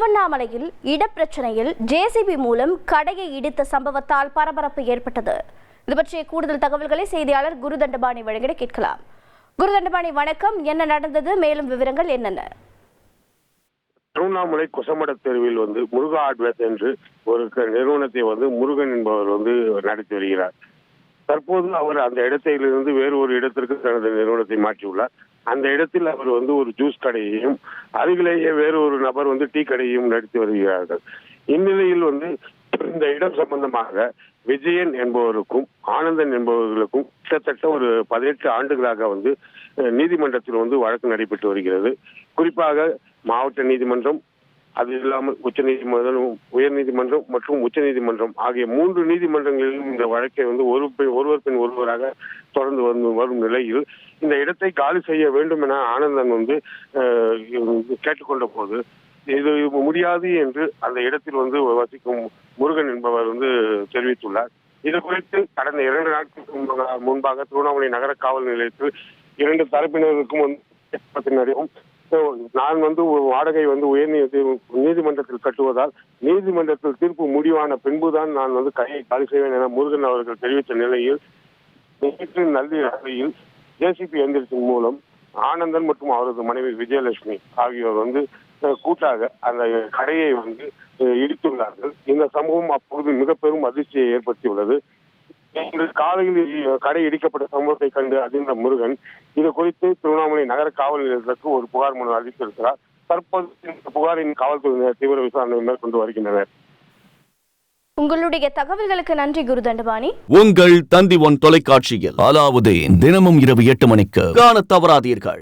திருவண்ணாமலையில் இடப்பிரச்சனையில் ஜேசிபி மூலம் கடையை இடித்த சம்பவத்தால் பரபரப்பு ஏற்பட்டது. இது பற்றிய கூடுதல் தகவல்களை செய்தியாளர் குருதண்டபாணி வழங்கிட கேட்கலாம். குருதண்டபாணி வணக்கம். என்ன நடந்தது? மேலும் விவரங்கள் என்னென்ன? திருவண்ணாமலை கொசமட தெருவில் முருகா ஹார்ட்வேர்ஸ் என்று ஒரு நிறுவனத்தை முருகன் என்பவர் நடத்தி வருகிறார். தற்போது அவர் அந்த இடத்திலிருந்து வேறு ஒரு இடத்திற்கு தனது நிறுவனத்தை மாற்றியுள்ளார். அந்த இடத்தில் அவர் ஒரு ஜூஸ் கடையையும் அருகிலேயே வேறு ஒரு நபர் டீ கடையையும் நடத்தி வருகிறார்கள். இந்நிலையில் இந்த இடம் சம்பந்தமாக விஜயன் என்பவருக்கும் ஆனந்தன் என்பவர்களுக்கும் கிட்டத்தட்ட ஒரு 18 ஆண்டுகளாக நீதிமன்றத்தில் வழக்கு நடைபெற்று வருகிறது. குறிப்பாக மாவட்ட நீதிமன்றம், அது இல்லாமல் உச்ச நீதிமன்றம், உயர் நீதிமன்றம் மற்றும் உச்ச நீதிமன்றம் ஆகிய 3 நீதிமன்றங்களிலும் இந்த வழக்கை ஒருவர் பின் ஒருவராக தொடர்ந்து வரும் நிலையில் இந்த இடத்தை காலி செய்ய வேண்டும் என ஆனந்தன் கேட்டுக்கொண்ட போது இது முடியாது என்று அந்த இடத்தில் வசிக்கும் முருகன் என்பவர் தெரிவித்துள்ளார். இது குறித்து கடந்த 2 நாட்களுக்கு முன்பாக திருவண்ணாமலை நகர காவல் நிலையத்தில் 2 தரப்பினருக்கும் நான் வாடகை உயர் நீதிமன்றத்தில் கட்டுவதால் நீதிமன்றத்தில் தீர்ப்பு முடிவான பின்புதான் நான் கையை காலி செய்வேன் என முருகன் அவர்கள் தெரிவித்த நிலையில் நேற்று நள்ளிரவில் ஜேசிபி எந்திரத்தின் மூலம் ஆனந்தன் மற்றும் அவரது மனைவி விஜயலட்சுமி ஆகியோர் கூட்டாக அந்த கடையை இடித்துள்ளார்கள். இந்த சம்பவம் அப்போது மிக பெரும் அதிர்ச்சியை ஏற்படுத்தியுள்ளது. இன்று காலையில் கடை இடிக்கப்பட்ட சம்பவத்தை கண்டு அதிர்ந்த முருகன் இது குறித்து திருவண்ணாமலை நகர காவல் நிலையத்திற்கு ஒரு புகார் மனு அளித்திருக்கிறார். தற்போது இந்த புகாரின் காவல்துறையினர் தீவிர விசாரணை மேற்கொண்டு வருகின்றனர். உங்களுடைய தகவல்களுக்கு நன்றி குருதண்டபாணி. உங்கள் தந்தி ஒன் தொலைக்காட்சியில் அலாவுதீன் தினமும் இரவு 8 மணிக்கு காண தவறாதீர்கள்.